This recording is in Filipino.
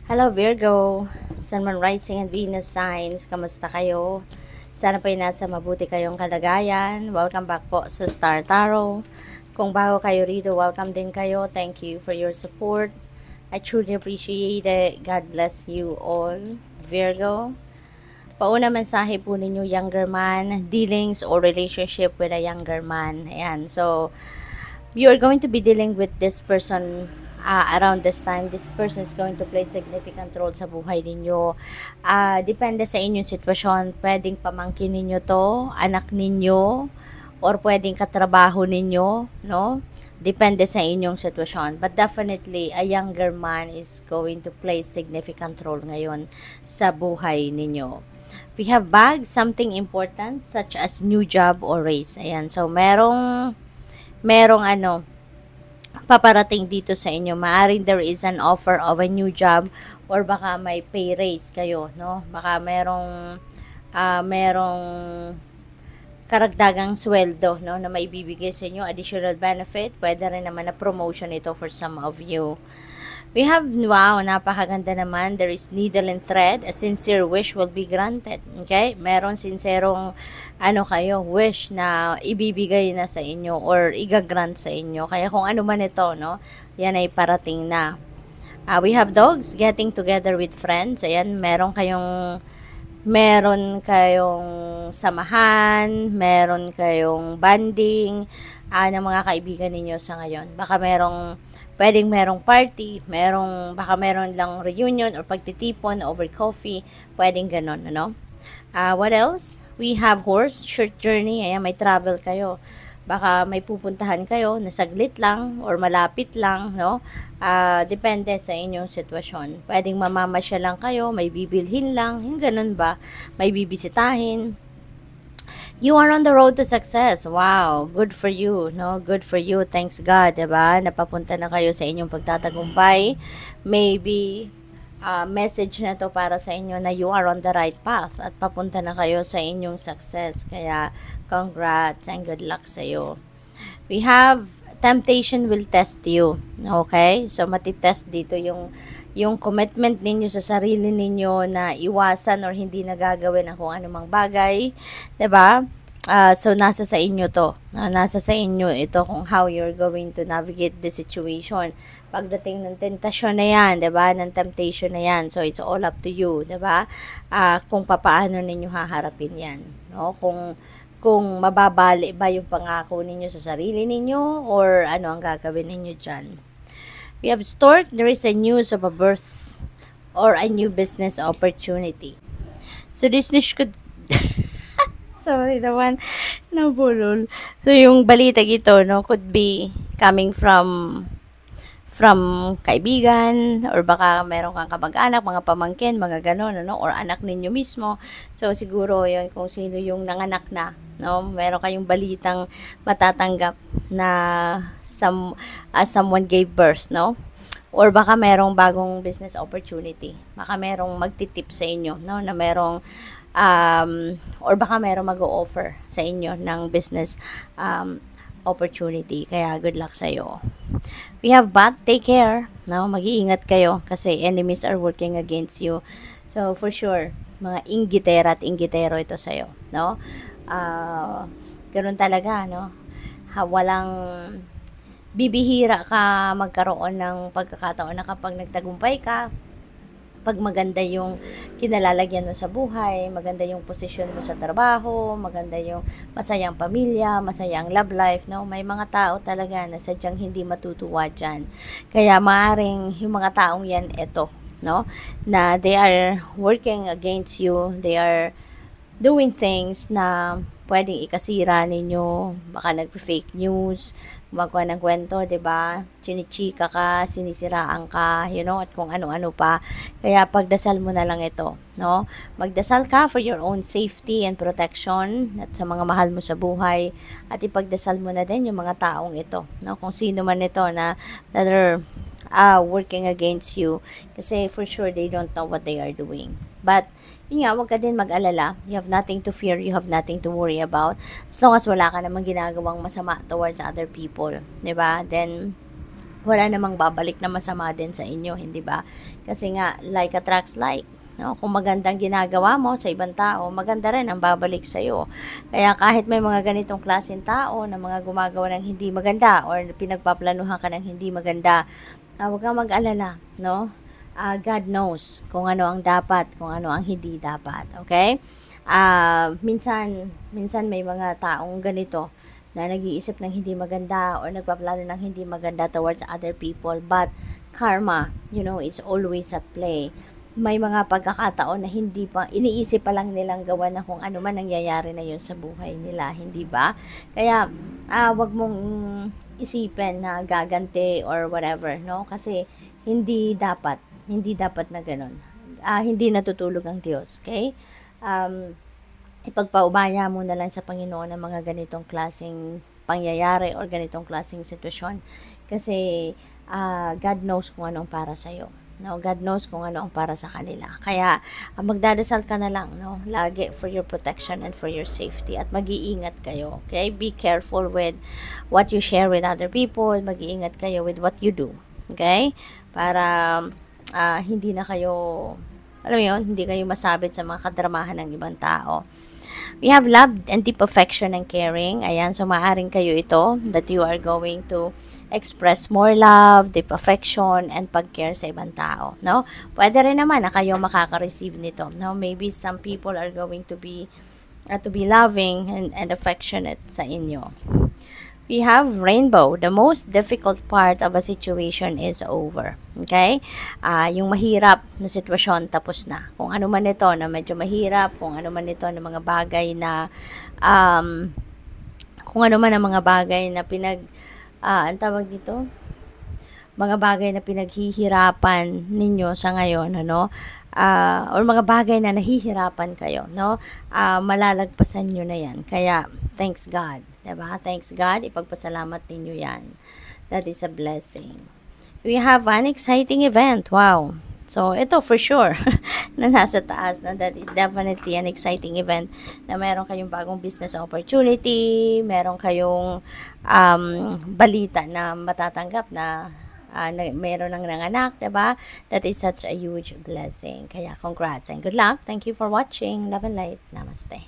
Hello Virgo, Sun, Moon, Rising and Venus signs, kamusta kayo? Sana po'y nasa mabuti kayong kalagayan. Welcome back po sa Star Tarot. Kung bago kayo rito, welcome din kayo. Thank you for your support. I truly appreciate it. God bless you all. Virgo, pauna mensahe po ninyo, younger man, dealings or relationship with a younger man. Ayan, so you are going to be dealing with this person around this time. This person is going to play significant role sa buhay ninyo. Depende sa inyong sitwasyon. Pwedeng pamangkin ninyo to, anak ninyo, or pwedeng katrabaho ninyo, no? Depende sa inyong sitwasyon. But definitely, a younger man is going to play significant role ngayon sa buhay ninyo. We have bagged something important such as new job or raise. Ayan, so merong paparating dito sa inyo. Maaring there is an offer of a new job or baka may pay raise kayo, no? Baka merong karagdagang sweldo, no, na maibibigay sa inyo, additional benefit. Pwede rin naman na promotion ito for some of you. We have, wow, napakaganda naman. There is needle and thread. A sincere wish will be granted. Okay? Meron sincerong, wish na ibibigay na sa inyo or igagrant sa inyo. Kaya kung ano man ito, no, yan ay parating na. We have dogs getting together with friends. Ayan, meron kayong samahan, meron kayong banding, ng mga kaibigan ninyo sa ngayon. Baka pwedeng merong party, baka meron lang reunion or pagtitipon over coffee, pwedeng ganon, ano? What else? We have horse, short journey, ayan, may travel kayo. Baka may pupuntahan kayo na saglit lang or malapit lang, no? Depende sa inyong sitwasyon. Pwedeng mamamasya lang kayo, may bibilhin lang, yung ganun ba? May bibisitahin. You are on the road to success. Wow, good for you, no? Good for you. Thanks God, 'di ba? Napapunta na kayo sa inyong pagtatagumpay. Maybe message na to para sa inyo na you are on the right path at papunta na kayo sa inyong success. Kaya congrats and good luck sa iyo. We have temptation will test you. Okay? So matitest dito yung commitment ninyo sa sarili ninyo na iwasan or hindi nagagawin ang kung anumang bagay, 'di ba? So nasa sa inyo to. Nasa sa inyo ito kung how you're going to navigate the situation. Pagdating ng tentasyon na 'yan, 'di ba? Ng temptation na 'yan. So it's all up to you, 'di ba? Kung papaano ninyo haharapin 'yan, no? Kung mababali ba yung pangako ninyo sa sarili ninyo or ano ang gagawin ninyo diyan. We have stored, there is a news of a birth or a new business opportunity. So this news could, sorry naman, nabulol. So yung balita ito, no, could be coming from kaibigan or baka meron kang kamag-anak, mga pamangkin, mga ganon, ano, or anak ninyo mismo. So siguro yun kung sino yung nanganak na, no, meron kayong balitang matatanggap na someone gave birth, no? Or baka merong bagong business opportunity. Baka merong magtitip sa inyo, no, na merong or baka merong mag-o-offer sa inyo ng business opportunity. Kaya good luck sa iyo. We have bat, take care, no? Mag-iingat kayo kasi enemies are working against you. So for sure, mga inggitera at inggitero ito sa iyo, no? Ganoon talaga, no? Walang bibihira ka magkaroon ng pagkakataon na kapag nagtagumpay ka, pag maganda yung kinalalagyan mo sa buhay, maganda yung posisyon mo sa trabaho, maganda yung masayang pamilya, masayang love life, no? May mga tao talaga na sadyang hindi matutuwa dyan. Kaya maaring yung mga taong yan, eto, no? Na they are working against you, they are doing things na pwedeng ikasira ninyo, baka nagpe-fake news, gumagawa ng kwento, 'di ba? Chinichika ka, sinisiraan ka, you know, at kung ano-ano pa. Kaya pagdasal mo na lang ito, no? Magdasal ka for your own safety and protection at sa mga mahal mo sa buhay at ipagdasal mo na din yung mga taong ito, no? Kung sino man ito na that are working against you kasi for sure they don't know what they are doing. But yun nga, huwag ka din mag-alala. You have nothing to fear. You have nothing to worry about. As long as wala ka namang ginagawang masama towards other people. Diba? Then, wala namang babalik na masama din sa inyo, hindi ba? Kasi nga, like attracts like. No? Kung magandang ginagawa mo sa ibang tao, maganda rin ang babalik sa'yo. Kaya kahit may mga ganitong klaseng tao na mga gumagawa ng hindi maganda or pinagpaplanuhan ka ng hindi maganda, huwag kang mag-alala, no? God knows kung ano ang dapat, kung ano ang hindi dapat, okay? Minsan may mga taong ganito na nag-iisip ng hindi maganda or nagpaplano ng hindi maganda towards other people, but karma, is always at play. May mga pagkakataon na hindi pa, iniisip pa lang nilang gawa na kung ano man nangyayari na yun sa buhay nila, hindi ba? Kaya, wag mong isipin na gaganti or whatever, no? Kasi, hindi dapat na ganun. Hindi natutulog ang Diyos, okay? Ipagpaubaya mo na lang sa Panginoon ang mga ganitong klaseng pangyayari or ganitong klaseng sitwasyon. Kasi, God knows kung anong para sa'yo. No, God knows kung ano ang para sa kanila. Kaya, magdadasal ka na lang, no? Lagi for your protection and for your safety. At mag-iingat kayo, okay? Be careful with what you share with other people. Mag-iingat kayo with what you do, okay? Para, hindi na kayo, alam mo yun, hindi kayo masabit sa mga kadramahan ng ibang tao. We have love and deep affection and caring. Ayan, so maaring kayo ito that you are going to express more love, deep affection, and pag-care sa ibang tao, no? Pwede rin naman na kayo makaka-receive nito, no? Maybe some people are going to be loving and affectionate sa inyo. We have rainbow. The most difficult part of a situation is over. Okay? Yung mahirap na sitwasyon, tapos na. Kung ano man ito na medyo mahirap, kung ano man ito na mga bagay na, kung ano man ang mga bagay na ang tawag dito? Mga bagay na pinaghihirapan ninyo sa ngayon, ano? Or mga bagay na nahihirapan kayo, no? Malalagpasan nyo na yan. Kaya, thanks God. Diba? Thanks God. Ipagpasalamat ninyo yan. That is a blessing. We have an exciting event. Wow. So, ito for sure na nasa taas na that is definitely an exciting event na meron kayong bagong business opportunity, meron kayong balita na matatanggap na meron ng nanganak, diba? That is such a huge blessing. Kaya congrats and good luck. Thank you for watching. Love and light. Namaste.